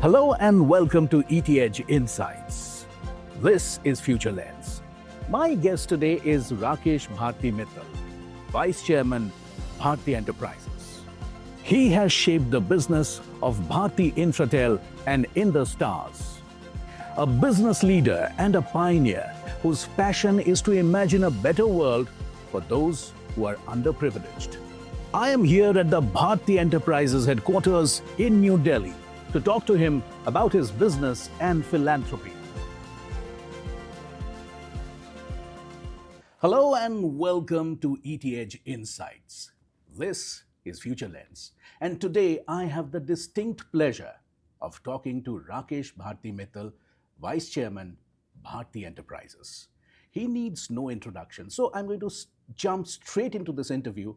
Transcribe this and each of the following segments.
Hello and welcome to ETH Insights. This is Future Lens. My guest today is Rakesh Bharti Mittal, Vice Chairman, Bharti Enterprises. He has shaped the business of Bharti Infratel and In the Stars. A business leader and a pioneer whose passion is to imagine a better world for those who are underprivileged. I am here at the Bharti Enterprises headquarters in New Delhi to talk to him about his business and philanthropy. Hello and welcome to ETH Insights. This is Future Lens, and today I have the distinct pleasure of talking to Rakesh Bharti Mittal, Vice Chairman, Bharti Enterprises. He needs no introduction, so I'm going to jump straight into this interview.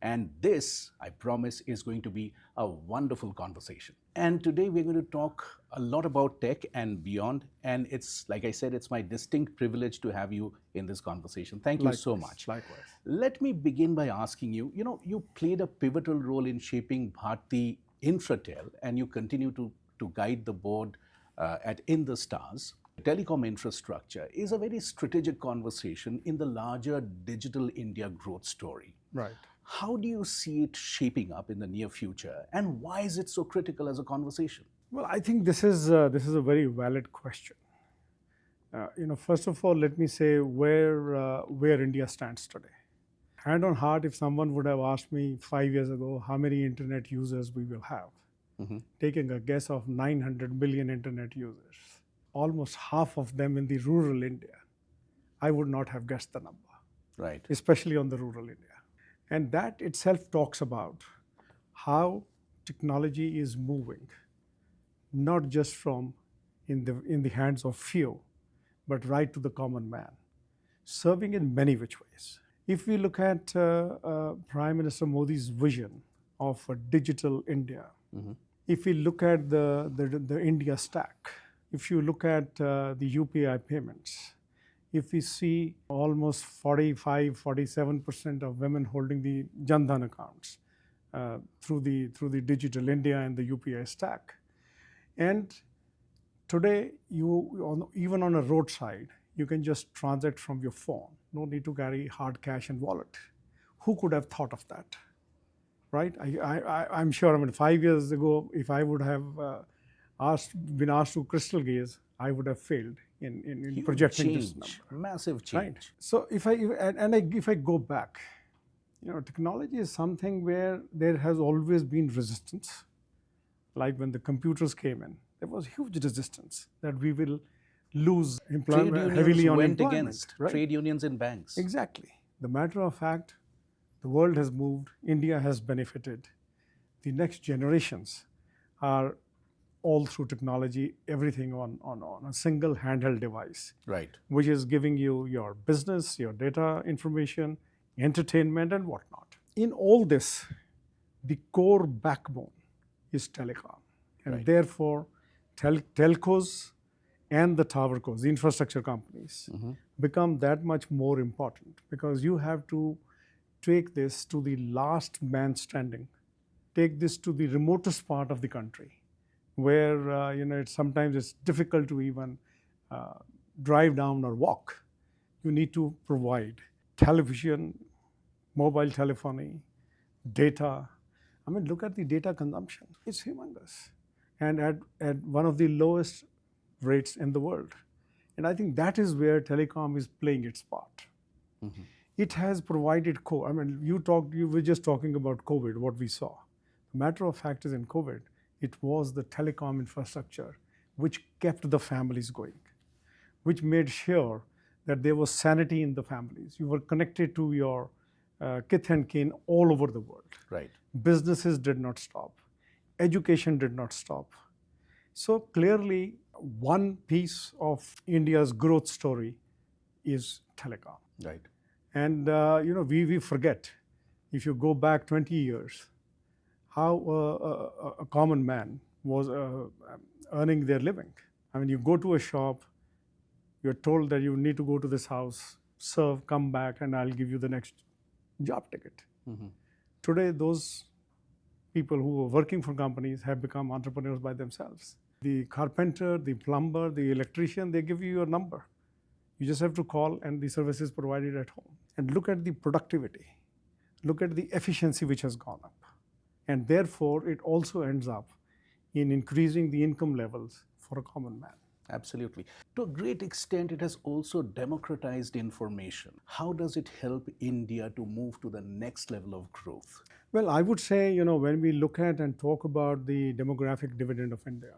And this, I promise, is going to be a wonderful conversation. And today we're going to talk a lot about tech and beyond. And it's, like I said, it's my distinct privilege to have you in this conversation. Thank you so much. Likewise. Let me begin by asking you, you played a pivotal role in shaping Bharti Infratel, and you continue to guide the board at In the Stars. Telecom infrastructure is a very strategic conversation in the larger digital India growth story. Right. How do you see it shaping up in the near future, and why is it so critical as a conversation? Well, I think this is a very valid question. First of all, let me say where India stands today. Hand on heart, if someone would have asked me 5 years ago how many internet users we will have, taking a guess of 900 million internet users, almost half of them in the rural India, I would not have guessed the number. Right. Especially on the rural India. And that itself talks about how technology is moving, not just from in the hands of few, but right to the common man, serving in many which ways. If we look at Prime Minister Modi's vision of a digital India, if we look at the India stack, if you look at the UPI payments, if we see almost 47% of women holding the Jan Dhan accounts through the digital India and the UPI stack. And today, even on a roadside, you can just transact from your phone. No need to carry hard cash and wallet. Who could have thought of that, right? I'm sure, 5 years ago, if I would have been asked to crystal gaze, I would have failed in projecting change, this number. Massive change. Right. So if I go back, technology is something where there has always been resistance. Like when the computers came in, there was huge resistance that we will lose employment heavily on went employment. Against right? Trade unions and banks. Exactly. The matter of fact, the world has moved, India has benefited. The next generations are all through technology, everything on a single handheld device. Right. Which is giving you your business, your data information, entertainment, and whatnot. In all this, the core backbone is telecom. And therefore, telcos and the towercos, the infrastructure companies, become that much more important because you have to take this to the last man standing, take this to the remotest part of the country, where sometimes it's difficult to even drive down or walk. You need to provide television, mobile telephony, data. Look at the data consumption. It's humongous. And at one of the lowest rates in the world. And I think that is where telecom is playing its part. It has provided you were just talking about COVID, what we saw. The matter of fact is in COVID, it was the telecom infrastructure which kept the families going, which made sure that there was sanity in the families. You were connected to your kith and kin all over the world. Right. Businesses did not stop. Education did not stop. So clearly, one piece of India's growth story is telecom. Right. And we forget, if you go back 20 years, how a common man was earning their living. You go to a shop, you're told that you need to go to this house, serve, come back, and I'll give you the next job ticket. Today, those people who were working for companies have become entrepreneurs by themselves. The carpenter, the plumber, the electrician, they give you your number. You just have to call and the service is provided at home. And look at the productivity. Look at the efficiency which has gone up. And therefore, it also ends up in increasing the income levels for a common man. Absolutely. To a great extent, it has also democratized information. How does it help India to move to the next level of growth? Well, I would say, when we look at and talk about the demographic dividend of India,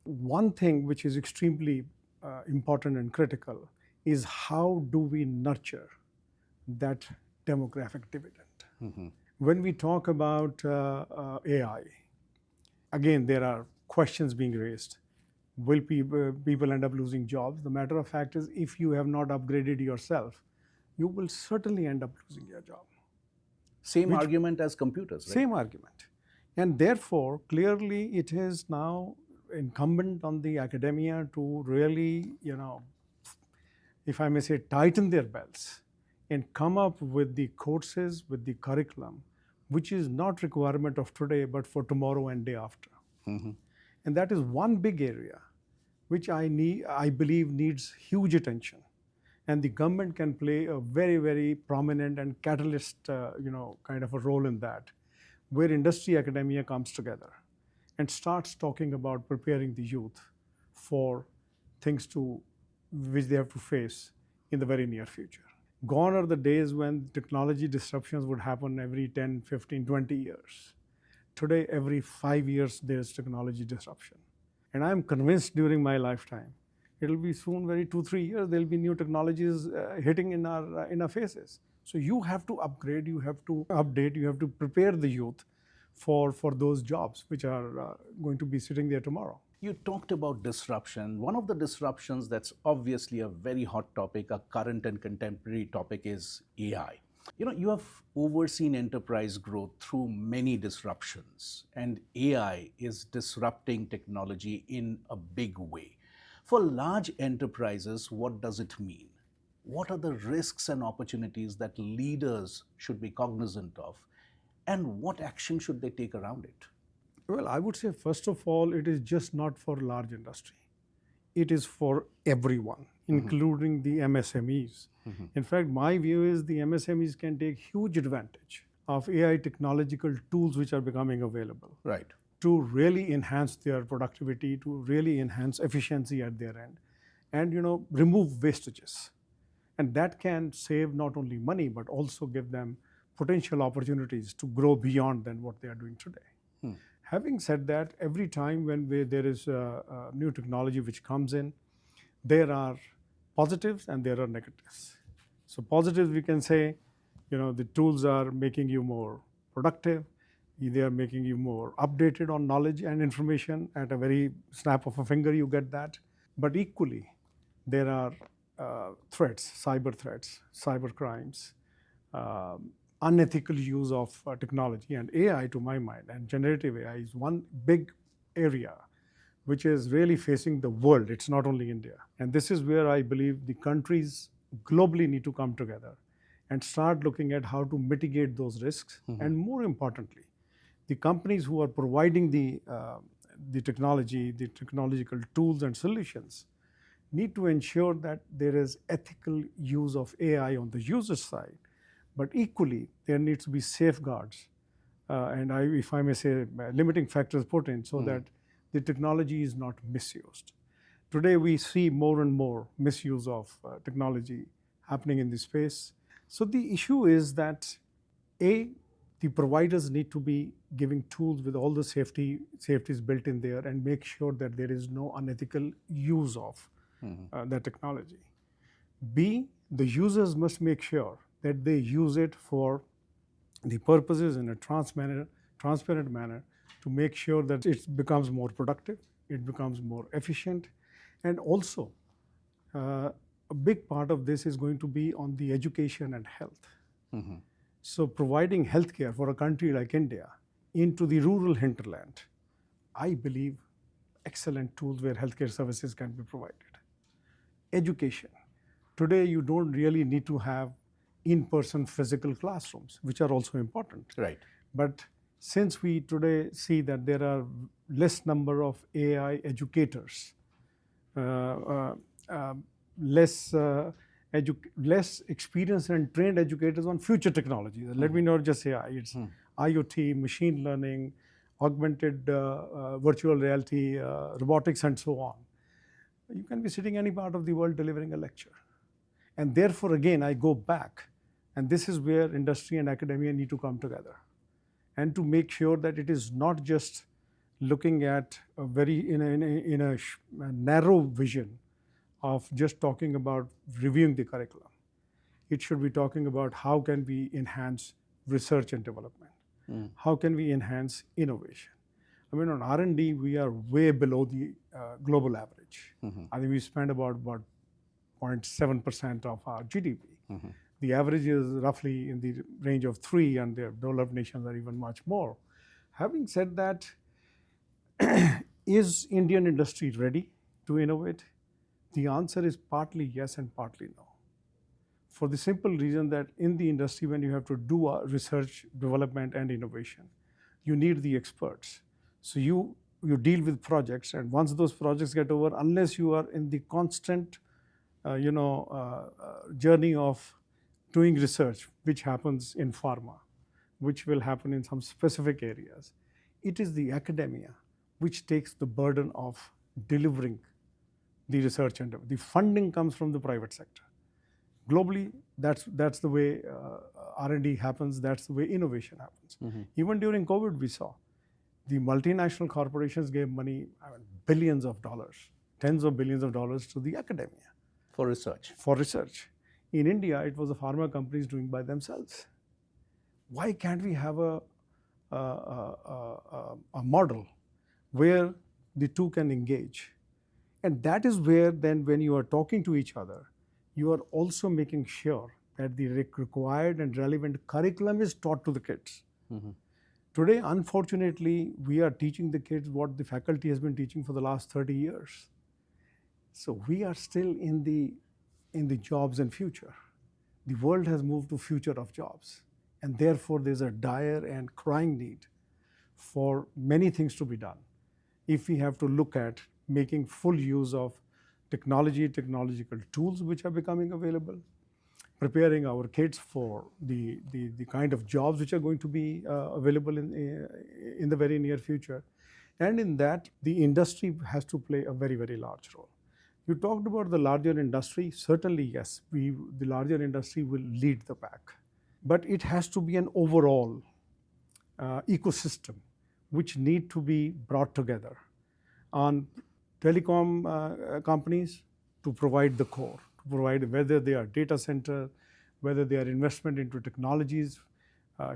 one thing which is extremely important and critical is how do we nurture that demographic dividend. When we talk about AI, again, there are questions being raised. Will people end up losing jobs? The matter of fact is, if you have not upgraded yourself, you will certainly end up losing your job. Same argument as computers, right? Same argument. And therefore, clearly, it is now incumbent on the academia to really, if I may say, tighten their belts and come up with the courses, with the curriculum, which is not requirement of today, but for tomorrow and day after. And that is one big area which I believe needs huge attention. And the government can play a very, very prominent and catalyst, kind of a role in that, where industry academia comes together and starts talking about preparing the youth for things which they have to face in the very near future. Gone are the days when technology disruptions would happen every 10, 15, 20 years. Today, every 5 years, there's technology disruption. And I'm convinced during my lifetime, it'll be soon, very 2-3 years, there'll be new technologies hitting in our faces. So you have to upgrade, you have to update, you have to prepare the youth for those jobs which are going to be sitting there tomorrow. You talked about disruption. One of the disruptions that's obviously a very hot topic, a current and contemporary topic, is AI. You have overseen enterprise growth through many disruptions, and AI is disrupting technology in a big way. For large enterprises, what does it mean? What are the risks and opportunities that leaders should be cognizant of, and what action should they take around it? Well, I would say, first of all, it is just not for large industry. It is for everyone, including the MSMEs. In fact, my view is the MSMEs can take huge advantage of AI technological tools which are becoming available. Right. To really enhance their productivity, to really enhance efficiency at their end, and remove wastages. And that can save not only money, but also give them potential opportunities to grow beyond than what they are doing today. Having said that, every time when there is a new technology which comes in, there are positives and there are negatives. So positives, we can say, the tools are making you more productive. They are making you more updated on knowledge and information. At a very snap of a finger, you get that. But equally, there are threats, cyber crimes, unethical use of technology. And AI, to my mind, and generative AI is one big area which is really facing the world. It's not only India. And this is where I believe the countries globally need to come together and start looking at how to mitigate those risks. And more importantly, the companies who are providing the technology, the technological tools and solutions need to ensure that there is ethical use of AI on the user side, but equally there needs to be safeguards and if I may say, limiting factors put in so that the technology is not misused. Today we see more and more misuse of technology happening in this space. So the issue is that the providers need to be giving tools with all the safeties built in there and make sure that there is no unethical use of that technology. B, the users must make sure that they use it for the purposes in a transparent manner to make sure that it becomes more productive, it becomes more efficient. And also, a big part of this is going to be on the education and health. So providing healthcare for a country like India into the rural hinterland, I believe excellent tools where healthcare services can be provided. Education. Today, you don't really need to have in-person physical classrooms, which are also important. Right. But Since we today see that there are less number of AI educators, uh, uh, um, less less experienced and trained educators on future technologies. Let me not just say AI, it's IoT, machine learning, augmented virtual reality, robotics, and so on. You can be sitting any part of the world delivering a lecture. And therefore, again, I go back, and this is where industry and academia need to come together, and to make sure that it is not just looking at a very in a narrow vision of just talking about reviewing the curriculum. It should be talking about how can we enhance research and development, how can we enhance innovation. I mean, on R&D, we are way below the global average. I think we spend about 0.7% of our GDP. The average is roughly in the range of 3, and the developed nations are even much more. Having said that, is Indian industry ready to innovate? The answer is partly yes and partly no. For the simple reason that in the industry, when you have to do research, development, and innovation, you need the experts. So you deal with projects, and once those projects get over, unless you are in the constant journey of doing research, which happens in pharma, which will happen in some specific areas, it is the academia which takes the burden of delivering the research, and the funding comes from the private sector. Globally, that's the way R&D happens, that's the way innovation happens. Even during COVID, we saw the multinational corporations gave money, billions of dollars, tens of billions of dollars to the academia. For research. For research. In India, it was the pharma companies doing by themselves. Why can't we have a model where the two can engage? And that is where then when you are talking to each other, you are also making sure that the required and relevant curriculum is taught to the kids. Today, unfortunately, we are teaching the kids what the faculty has been teaching for the last 30 years. So we are still in the jobs and future. The world has moved to future of jobs, and therefore there's a dire and crying need for many things to be done. If we have to look at making full use of technology, technological tools which are becoming available, preparing our kids for the kind of jobs which are going to be available in the very near future. And in that, the industry has to play a very, very large role. You talked about the larger industry. Certainly, yes, the larger industry will lead the pack. But it has to be an overall ecosystem which need to be brought together on telecom companies to provide the core, to provide whether they are data center, whether they are investment into technologies,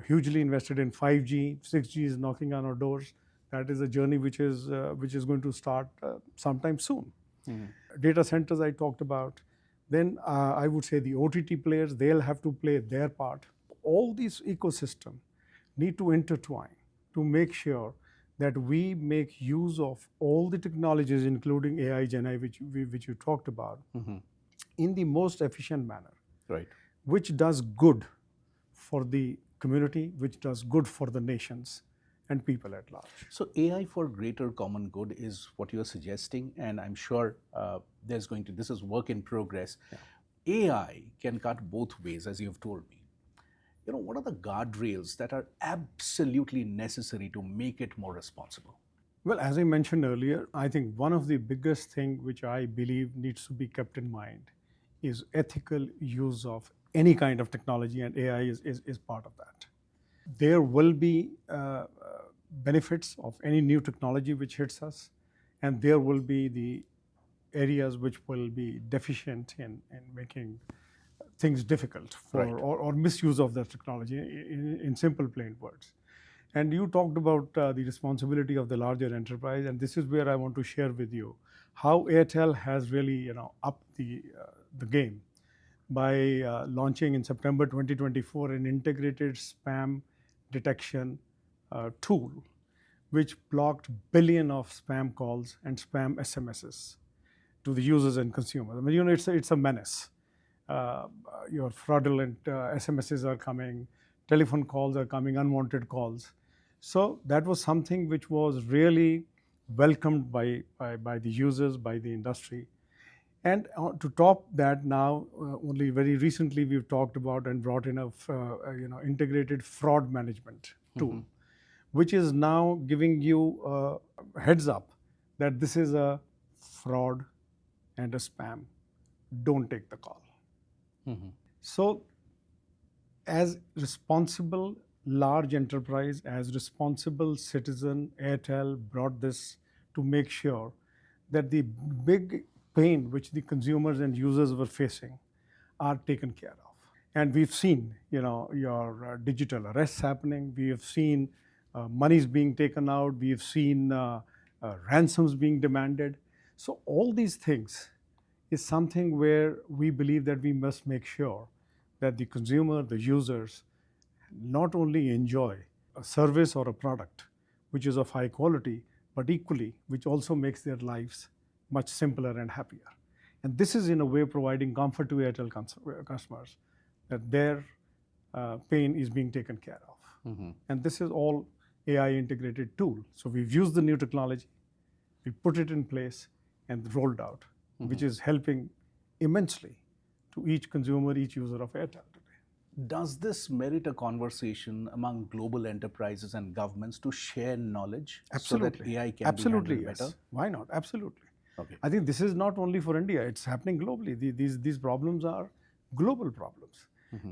hugely invested in 5G, 6G is knocking on our doors. That is a journey which is going to start sometime soon. Data centers I talked about. Then I would say the OTT players, they'll have to play their part. All these ecosystems need to intertwine to make sure that we make use of all the technologies, including AI, Gen AI, which you talked about, in the most efficient manner. Right. Which does good for the community, which does good for the nations and people at large. So AI for greater common good is what you're suggesting, and I'm sure this is work in progress. Yeah. AI can cut both ways, as you've told me. What are the guardrails that are absolutely necessary to make it more responsible? Well, as I mentioned earlier, I think one of the biggest things which I believe needs to be kept in mind is ethical use of any kind of technology, and AI is part of that. There will be benefits of any new technology which hits us, and there will be the areas which will be deficient in making things difficult for, right, or misuse of that technology in simple plain words. And you talked about the responsibility of the larger enterprise, and this is where I want to share with you how Airtel has really upped the game by launching in September 2024 an integrated spam detection tool, which blocked billion of spam calls and spam SMSs to the users and consumers. I mean, it's a menace. Your fraudulent SMSs are coming, telephone calls are coming, unwanted calls. So that was something which was really welcomed by the users, by the industry. And to top that, now only very recently we've talked about and brought in a integrated fraud management tool, which is now giving you a heads up that this is a fraud and a spam. Don't take the call. So, as responsible large enterprise, as responsible citizen, Airtel brought this to make sure that the big pain which the consumers and users were facing are taken care of. And we've seen, your digital arrests happening. We have seen monies being taken out. We've seen ransoms being demanded. So all these things is something where we believe that we must make sure that the consumer, the users, not only enjoy a service or a product which is of high quality, but equally, which also makes their lives much simpler and happier. And this is in a way providing comfort to Airtel customers that their pain is being taken care of. And this is all AI integrated tool. So we've used the new technology, we put it in place and rolled out, which is helping immensely to each consumer, each user of Airtel today. Does this merit a conversation among global enterprises and governments to share knowledge Absolutely. so that AI can Absolutely, be handled yes. better? Why not? Absolutely. Okay. I think this is not only for India, it's happening globally. These problems are global problems.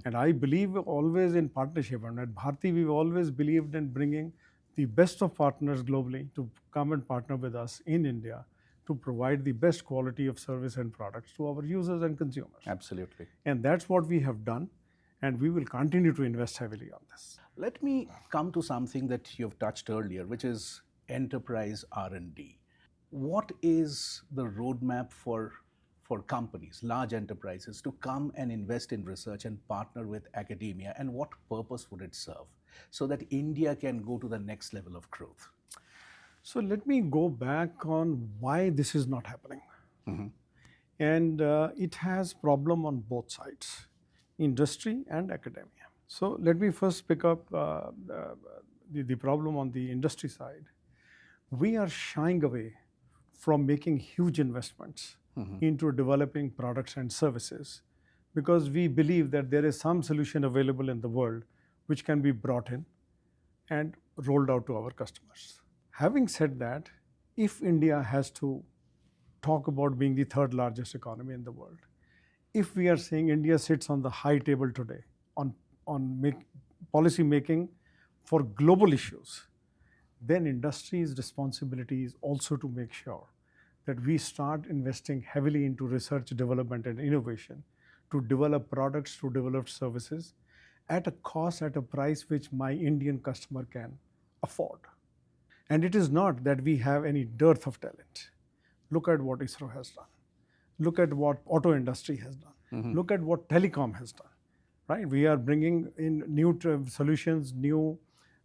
And I believe always in partnership. And at Bharti, we've always believed in bringing the best of partners globally to come and partner with us in India to provide the best quality of service and products to our users and consumers. Absolutely. And that's what we have done. And we will continue to invest heavily on this. Let me come to something that you've touched earlier, which is enterprise R&D. What is the roadmap for companies, large enterprises, to come and invest in research and partner with academia, and what purpose would it serve so that India can go to the next level of growth? So let me go back on why this is not happening. And it has problem on both sides, industry and academia. So let me first pick up the problem on the industry side. We are shying away from making huge investments into developing products and services because we believe that there is some solution available in the world which can be brought in and rolled out to our customers. Having said that, if India has to talk about being the third largest economy in the world, if we are saying India sits on the high table today on policy making for global issues, then industry's responsibility is also to make sure that we start investing heavily into research, development, and innovation to develop products, to develop services at a cost, at a price which my Indian customer can afford. And it is not that we have any dearth of talent. Look at what ISRO has done. Look at what auto industry has done. Look at what telecom has done. Right? We are bringing in new solutions, new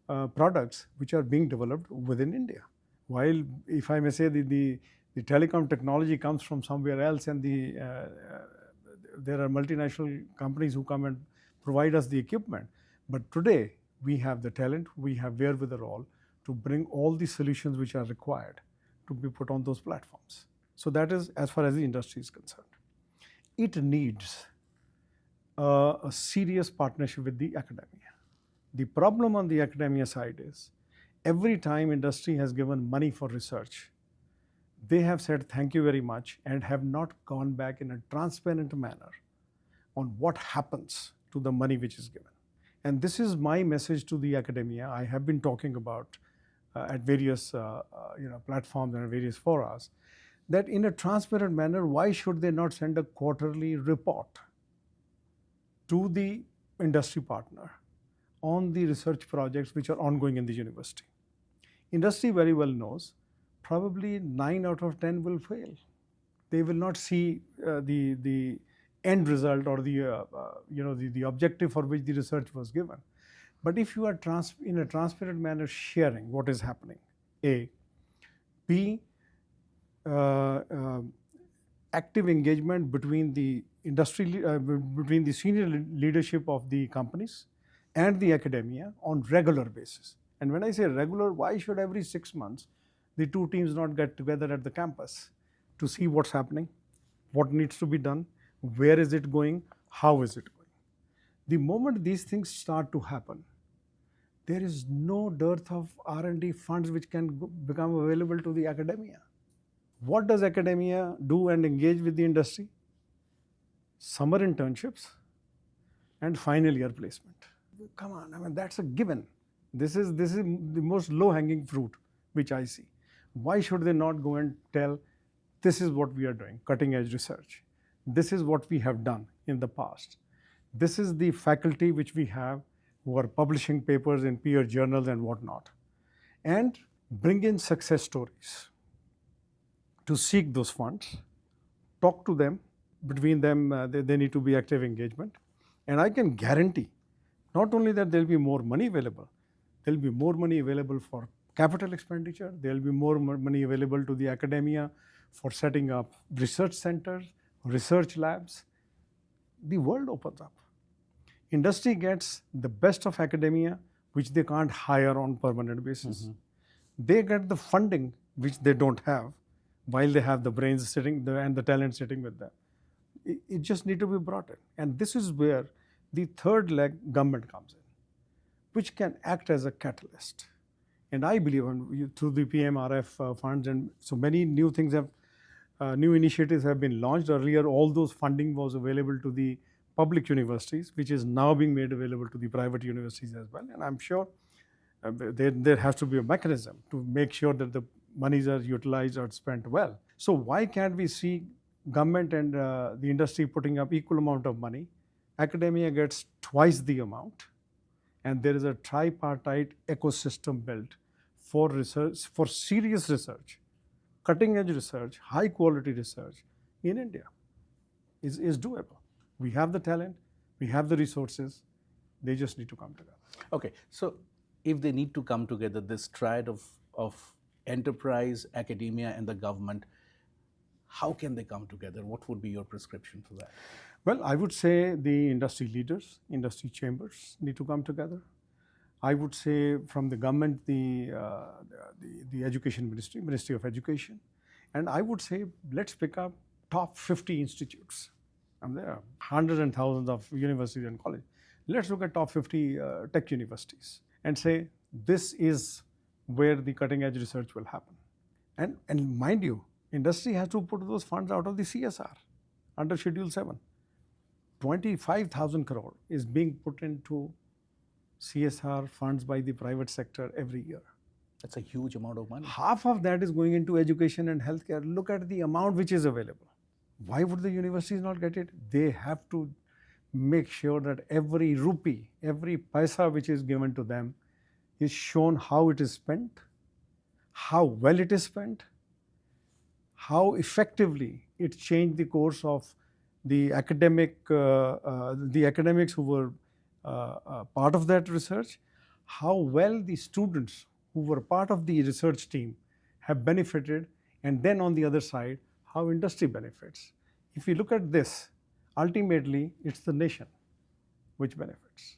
products which are being developed within India. While, if I may say, the telecom technology comes from somewhere else, and there are multinational companies who come and provide us the equipment. But today, we have the talent, we have wherewithal to bring all the solutions which are required to be put on those platforms. So that is as far as the industry is concerned. It needs a serious partnership with the academia. The problem on the academia side is every time industry has given money for research, they have said thank you very much and have not gone back in a transparent manner on what happens to the money which is given. And this is my message to the academia. I have been talking about at various platforms and various forums that in a transparent manner, why should they not send a quarterly report to the industry partner on the research projects which are ongoing in the university? Industry very well knows probably 9 out of 10 will fail. They will not see the end result or the objective for which the research was given. But if you are in a transparent manner sharing what is happening, A, B, active engagement between the industry, between the senior leadership of the companies and the academia on regular basis. And when I say regular, why should every 6 months the two teams not get together at the campus to see what's happening, what needs to be done, where is it going, how is it going? The moment these things start to happen, there is no dearth of R&D funds which can become available to the academia. What does academia do and engage with the industry? Summer internships and final year placement. Come on, I mean, that's a given. This is the most low-hanging fruit which I see. Why should they not go and tell, this is what we are doing, cutting-edge research. This is what we have done in the past. This is the faculty which we have who are publishing papers in peer journals and whatnot. And bring in success stories to seek those funds, talk to them. Between them, they need to be active engagement. And I can guarantee not only that there will be more money available, there will be more money available for capital expenditure, there will be more money available to the academia for setting up research centers, research labs. The world opens up. Industry gets the best of academia, which they can't hire on permanent basis. They get the funding, which they don't have, while they have the brains sitting there and the talent sitting with them. It just need to be brought in. And this is where the third leg, government, comes in, which can act as a catalyst. And I believe through the PMRF funds, and so many new things have, new initiatives have been launched. Earlier, all those funding was available to the public universities, which is now being made available to the private universities as well. And I'm sure there has to be a mechanism to make sure that the monies are utilized or spent well. So why can't we see government and the industry putting up equal amount of money? Academia gets twice the amount, and there is a tripartite ecosystem built for research, for serious research, cutting edge research, high quality research in India is doable. We have the talent, we have the resources, they just need to come together. Okay, so if they need to come together, this triad of enterprise, academia, and the government, how can they come together? What would be your prescription for that? Well, I would say the industry leaders, industry chambers need to come together. I would say from the government, the education ministry, Ministry of Education. And I would say, let's pick up top 50 institutes. And there are hundreds and thousands of universities and colleges. Let's look at top 50 tech universities and say, this is where the cutting edge research will happen. And mind you, industry has to put those funds out of the CSR under Schedule 7. 25,000 crore is being put into CSR funds by the private sector every year. That's a huge amount of money. Half of that is going into education and healthcare. Look at the amount which is available. Why would the universities not get it? They have to make sure that every rupee, every paisa which is given to them is shown how it is spent, how well it is spent, how effectively it changed the course of the academics who were part of that research, how well the students who were part of the research team have benefited, and then on the other side, how industry benefits. If you look at this, ultimately, it's the nation which benefits.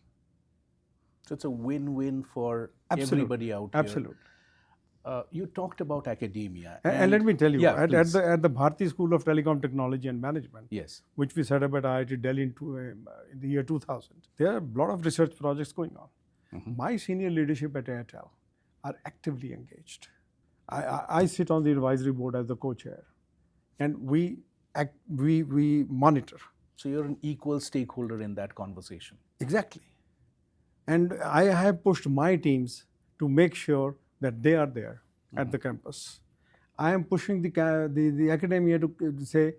So it's a win-win for Absolutely. everybody out here. Absolutely. You talked about academia. And let me tell you, yeah, at the Bharti School of Telecom Technology and Management, yes, which we set up at IIT Delhi in the year 2000, there are a lot of research projects going on. My senior leadership at Airtel are actively engaged. I sit on the advisory board as the co-chair, and we monitor. So you're an equal stakeholder in that conversation. Exactly. And I have pushed my teams to make sure that they are there at the campus. I am pushing the academia to say,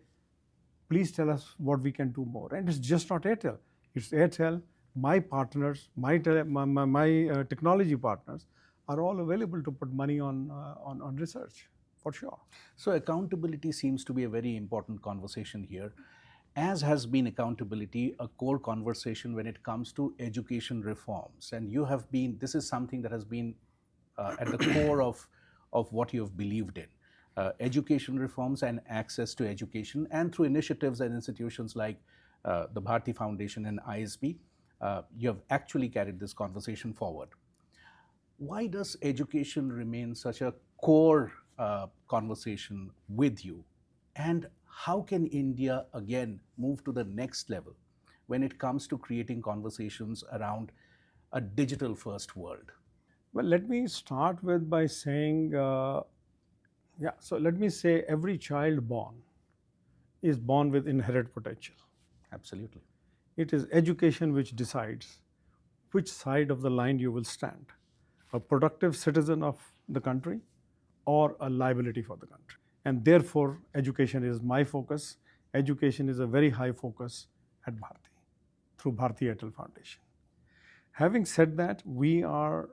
please tell us what we can do more. And it's just not Airtel. It's Airtel, my partners, my technology partners are all available to put money on research, for sure. So accountability seems to be a very important conversation here, as has been accountability a core conversation when it comes to education reforms. And you have been, this is something that has been at the core of what you have believed in. Education reforms and access to education, and through initiatives and institutions like the Bharti Foundation and ISB, you have actually carried this conversation forward. Why does education remain such a core conversation with you? And how can India again move to the next level when it comes to creating conversations around a digital first world? Well, let me start with by saying, so let me say every child born is born with inherent potential. Absolutely. It is education which decides which side of the line you will stand, a productive citizen of the country or a liability for the country. And therefore, education is my focus. Education is a very high focus at Bharti through Bharti Airtel Foundation. Having said that, we are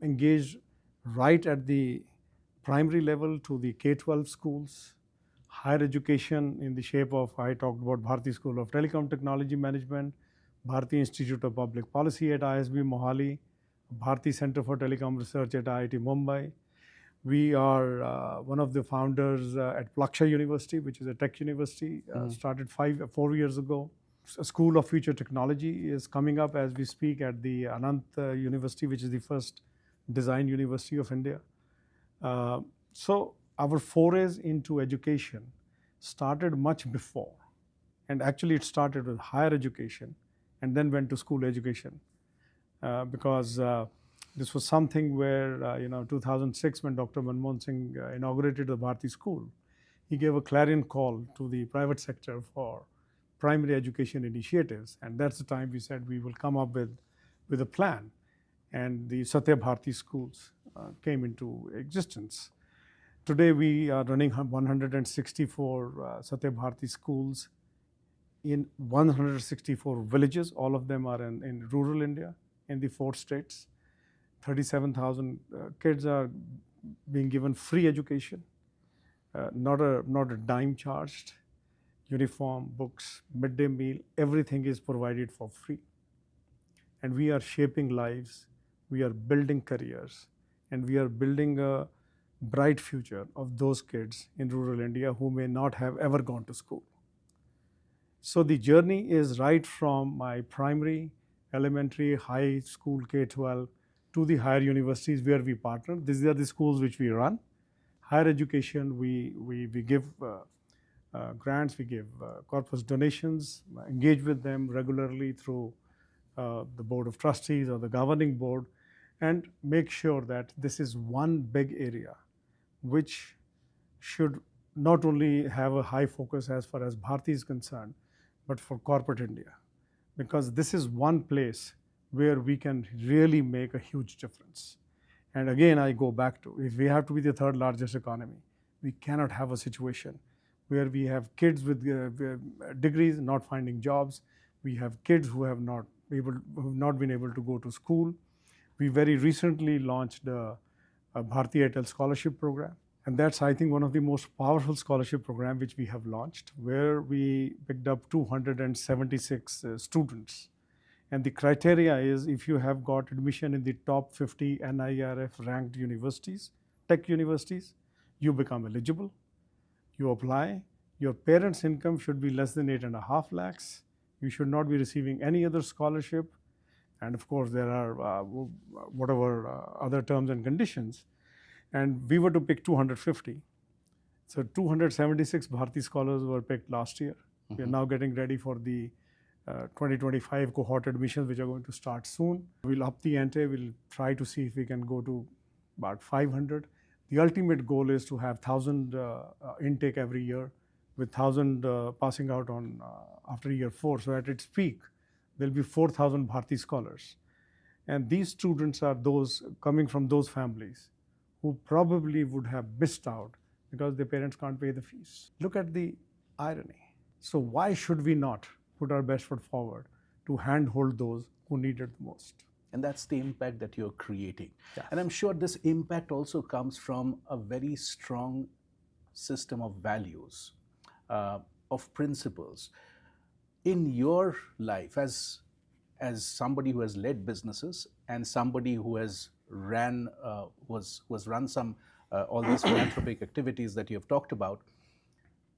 engaged right at the primary level to the K-12 schools, higher education in the shape of, I talked about Bharti School of Telecom Technology Management, Bharti Institute of Public Policy at ISB Mohali, Bharti Center for Telecom Research at IIT Mumbai. We are one of the founders at Plaksha University, which is a tech university, started 4 years ago. A School of Future Technology is coming up as we speak at the Anant University, which is the first design university of India. So our forays into education started much before. And actually it started with higher education and then went to school education because this was something where, 2006 when Dr. Manmohan Singh inaugurated the Bharti School, he gave a clarion call to the private sector for primary education initiatives. And that's the time we said we will come up with a plan. And the Satya Bharti schools came into existence. Today we are running 164 Satya Bharti schools in 164 villages. All of them are in rural India in the 4 states. 37,000 kids are being given free education, not a dime charged. Uniform, books, midday meal, everything is provided for free. And we are shaping lives, we are building careers, and we are building a bright future of those kids in rural India who may not have ever gone to school. So the journey is right from my primary, elementary, high school, K-12, to the higher universities where we partner. These are the schools which we run. Higher education, we give grants, we give corpus donations, engage with them regularly through the board of trustees or the governing board, and make sure that this is one big area which should not only have a high focus as far as Bharti is concerned, but for corporate India. Because this is one place where we can really make a huge difference. And again, I go back to, if we have to be the 3rd largest economy, we cannot have a situation where we have kids with degrees not finding jobs. We have kids who have not been able to go to school. We very recently launched a Bharti Airtel scholarship program. And that's, I think, one of the most powerful scholarship programs which we have launched, where we picked up 276 students. And the criteria is if you have got admission in the top 50 NIRF ranked universities, tech universities, you become eligible. You apply, your parents' income should be less than 8.5 lakhs. You should not be receiving any other scholarship. And of course, there are other terms and conditions. And we were to pick 250. So 276 Bharti scholars were picked last year. We are now getting ready for the 2025 cohort admissions, which are going to start soon. We'll up the ante. We'll try to see if we can go to about 500. The ultimate goal is to have 1,000 intake every year, with 1,000 passing out on after year 4. So at its peak, there'll be 4,000 Bharti scholars. And these students are those coming from those families who probably would have missed out because their parents can't pay the fees. Look at the irony. So why should we not put our best foot forward to handhold those who need it the most? And that's the impact that you're creating. Yes. And I'm sure this impact also comes from a very strong system of values, of principles. In your life, as somebody who has led businesses and somebody who has run some all these philanthropic activities that you have talked about,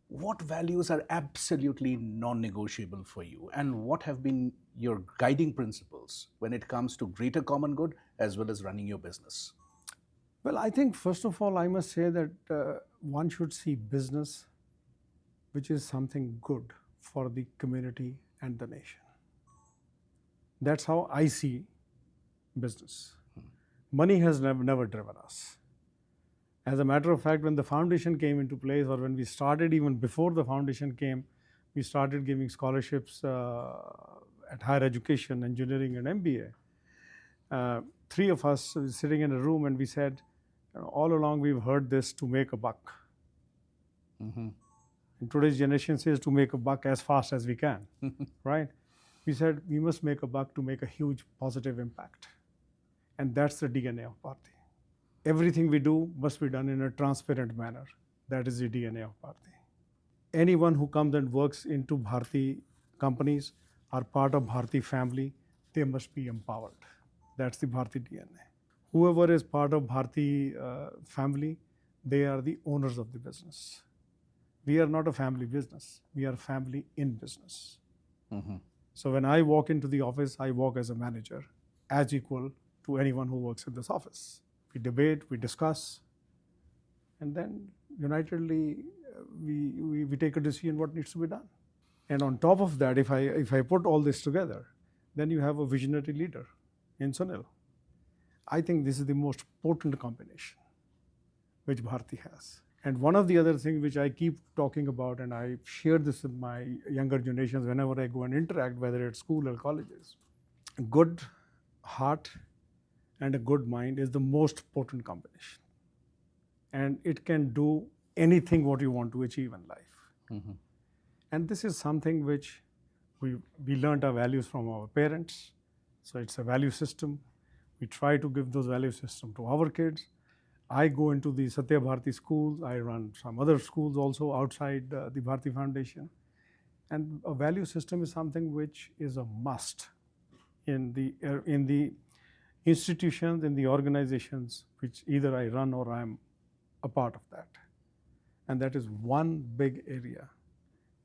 what values are absolutely non-negotiable for you, and what have been your guiding principles when it comes to greater common good as well as running your business? Well, I think first of all, I must say that one should see business, which is something good for the community and the nation. That's how I see business. Money has never driven us. As a matter of fact, when the foundation came into place, or when we started, even before the foundation came, we started giving scholarships at higher education, engineering, and MBA. Three of us were sitting in a room, and we said, all along we've heard this to make a buck. Mm-hmm. And today's generation says to make a buck as fast as we can, right? We said we must make a buck to make a huge positive impact. And that's the DNA of Bharti. Everything we do must be done in a transparent manner. That is the DNA of Bharti. Anyone who comes and works into Bharti companies are part of Bharti family, they must be empowered. That's the Bharti DNA. Whoever is part of Bharti family, they are the owners of the business. We are not a family business. We are a family in business. Mm-hmm. So when I walk into the office, I walk as a manager, as equal to anyone who works in this office. We debate, we discuss, and then unitedly we take a decision what needs to be done. And on top of that, if I put all this together, then you have a visionary leader in Sunil. I think this is the most potent combination which Bharti has. And one of the other things which I keep talking about, and I share this with my younger generations whenever I go and interact, whether at school or colleges, a good heart and a good mind is the most potent combination. And it can do anything what you want to achieve in life. Mm-hmm. And this is something which we learned our values from our parents. So it's a value system. We try to give those value system to our kids. I go into the Satya Bharti schools. I run some other schools also outside the Bharti Foundation. And a value system is something which is a must in the institutions, in the organizations which either I run or I'm a part of that. And that is one big area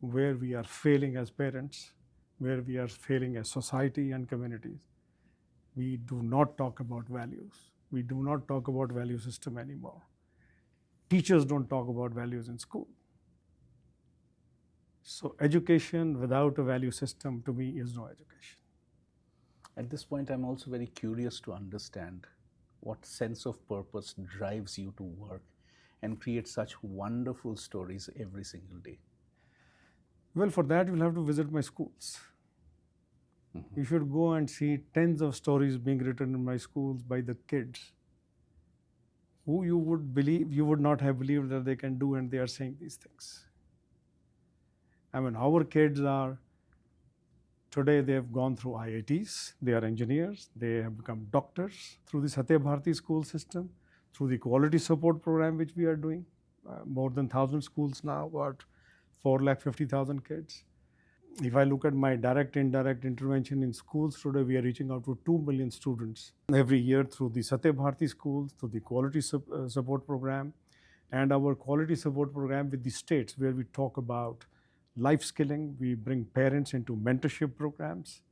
where we are failing as parents, where we are failing as society and communities. We do not talk about values. We do not talk about value system anymore. Teachers don't talk about values in school. So education without a value system to me is no education. At this point, I'm also very curious to understand what sense of purpose drives you to work and create such wonderful stories every single day. Well, for that, you'll have to visit my schools. Mm-hmm. You should go and see tens of stories being written in my schools by the kids who you would not have believed that they can do, and they are saying these things. I mean, our kids are, today they have gone through IITs, they are engineers, they have become doctors through the Satya Bharti school system, through the quality support program which we are doing. More than 1,000 schools now, about 450,000 kids. If I look at my direct, indirect intervention in schools today, we are reaching out to 2 million students every year through the Satya Bharti schools, through the quality support program, and our quality support program with the states, where we talk about life skilling. We bring parents into mentorship programs.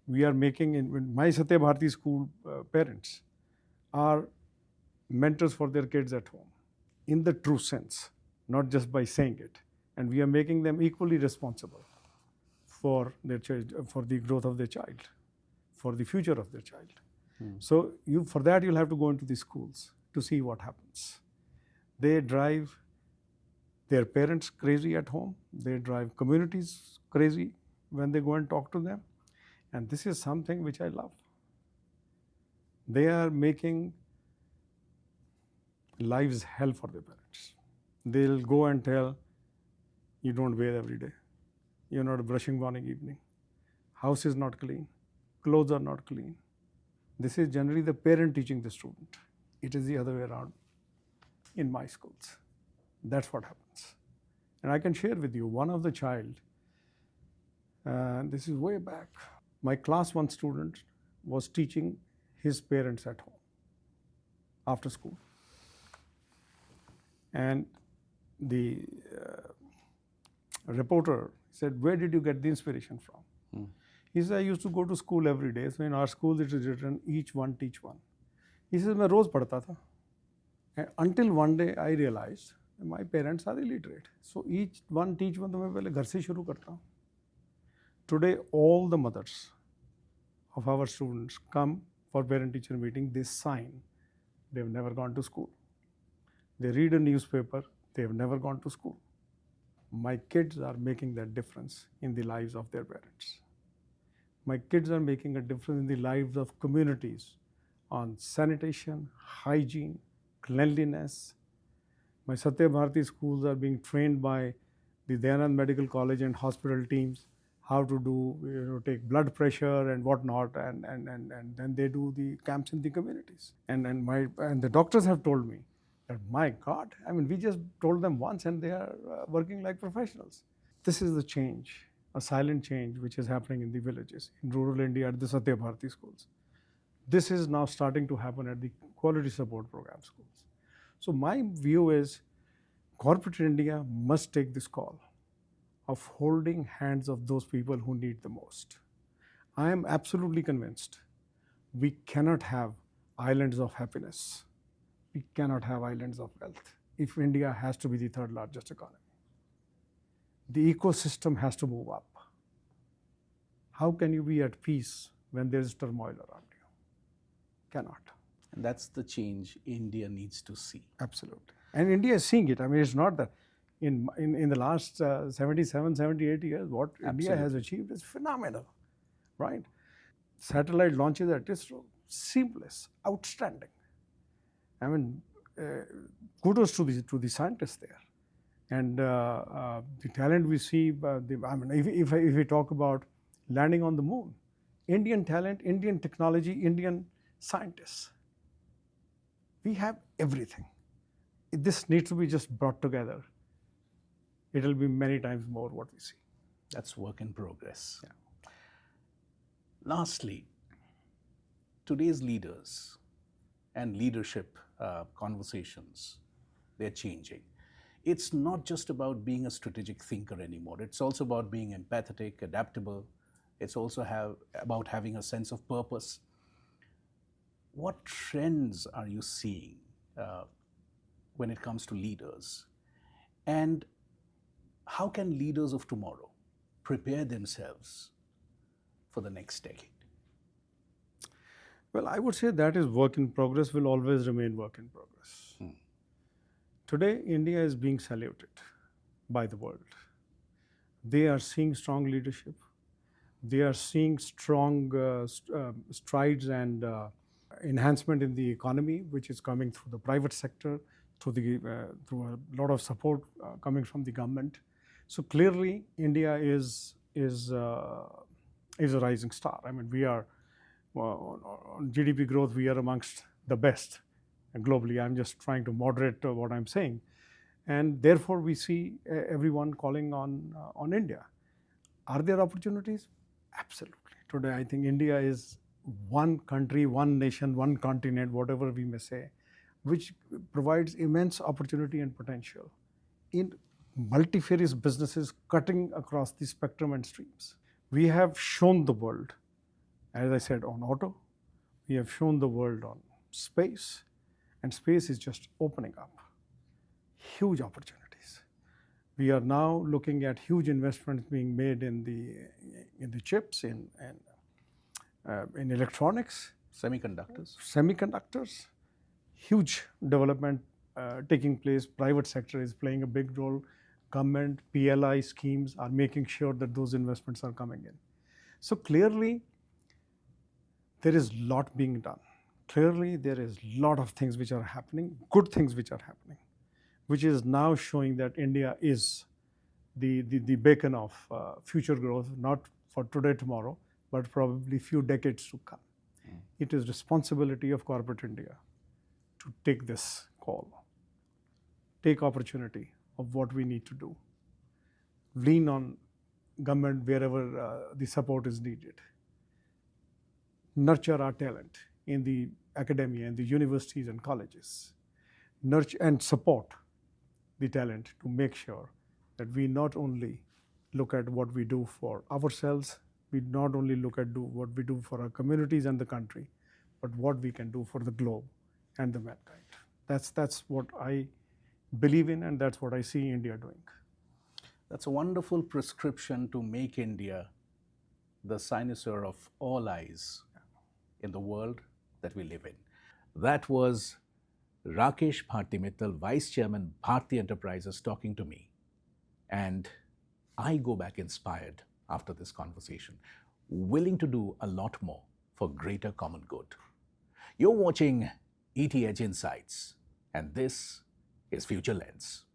We are making, in my Satya Bharti school parents are mentors for their kids at home, in the true sense, not just by saying it. And we are making them equally responsible for their child, for the growth of their child, for the future of their child. So for that, you'll have to go into the schools to see what happens. They drive their parents crazy at home. They drive communities crazy when they go and talk to them. And this is something which I love. They are making lives hell for their parents. They'll go and tell, you don't bathe every day. You're not brushing morning, evening. House is not clean. Clothes are not clean. This is generally the parent teaching the student. It is the other way around in my schools. That's what happens. And I can share with you, one of the child, this is way back, my class 1 student was teaching his parents at home after school. And the reporter said, where did you get the inspiration from? He said, I used to go to school every day. So in our school, it is written, each one teach one. He says, मैं रोज पढ़ता था. Until one day I realized my parents are illiterate. So each one teach one तो मैं पहले घर से शुरू करता हूँ. Today all the mothers of our students come for parent-teacher meeting. They sign. They have never gone to school. They read a newspaper. They have never gone to school. My kids are making that difference in the lives of their parents. My kids are making a difference in the lives of communities on sanitation, hygiene, cleanliness. My Satya Bharti schools are being trained by the Dayanand Medical College and hospital teams how to do, take blood pressure and whatnot, and then they do the camps in the communities. And the doctors have told me that, my God, I mean, we just told them once and they are working like professionals. This is the change, a silent change which is happening in the villages, in rural India at the Satya Bharti schools. This is now starting to happen at the quality support program schools. So my view is corporate India must take this call of holding hands of those people who need the most. I am absolutely convinced we cannot have islands of happiness. We cannot have islands of wealth if India has to be the third largest economy. The ecosystem has to move up. How can you be at peace when there is turmoil around you? Cannot. And that's the change India needs to see. Absolutely. And India is seeing it. I mean, it's not that in the last 77, 78 years, what India has achieved is phenomenal, right? Satellite launches at ISRO, seamless, outstanding. I mean, kudos to the scientists there. And the talent we see, if we talk about landing on the moon, Indian talent, Indian technology, Indian scientists, we have everything. This needs to be just brought together. It will be many times more what we see. That's work in progress. Yeah. Lastly, today's leaders and leadership conversations, they're changing. It's not just about being a strategic thinker anymore. It's also about being empathetic, adaptable. It's also about having a sense of purpose. What trends are you seeing when it comes to leaders? And how can leaders of tomorrow prepare themselves for the next decade? Well, I would say that is work in progress, will always remain work in progress. Today, India is being saluted by the world. They are seeing strong leadership. They are seeing strong strides and enhancement in the economy, which is coming through the private sector, through a lot of support coming from the government. So clearly, India is a rising star. I mean, we are on GDP growth, we are amongst the best globally. I'm just trying to moderate what I'm saying, and therefore we see everyone calling on India. Are there opportunities? Absolutely. Today, I think India is one country, one nation, one continent, whatever we may say, which provides immense opportunity and potential in multifarious businesses cutting across the spectrum and streams. We have shown the world, as I said, on auto. We have shown the world on space, and space is just opening up. Huge opportunities. We are now looking at huge investments being made in the chips, in electronics, semiconductors. Huge development taking place. Private sector is playing a big role. Government, PLI schemes are making sure that those investments are coming in. So clearly, there is a lot being done. Clearly, there is a lot of things which are happening, good things which are happening, which is now showing that India is the beacon of future growth, not for today, tomorrow, but probably few decades to come. It is responsibility of corporate India to take this call, take opportunity of what we need to do, lean on government wherever the support is needed, nurture our talent in the academia, in the universities and colleges, nurture and support the talent to make sure that we not only look at what we do for ourselves, we not only look at what we do for our communities and the country, but what we can do for the globe and the mankind. That's what I believe in, and that's what I see India doing. That's a wonderful prescription to make India the cynosure of all eyes in the world that we live in. That was Rakesh Bharti Mittal, Vice Chairman, Bharti Enterprises, talking to me. And I go back inspired after this conversation, willing to do a lot more for greater common good. You're watching ET Edge Insights, and this is Future Lens.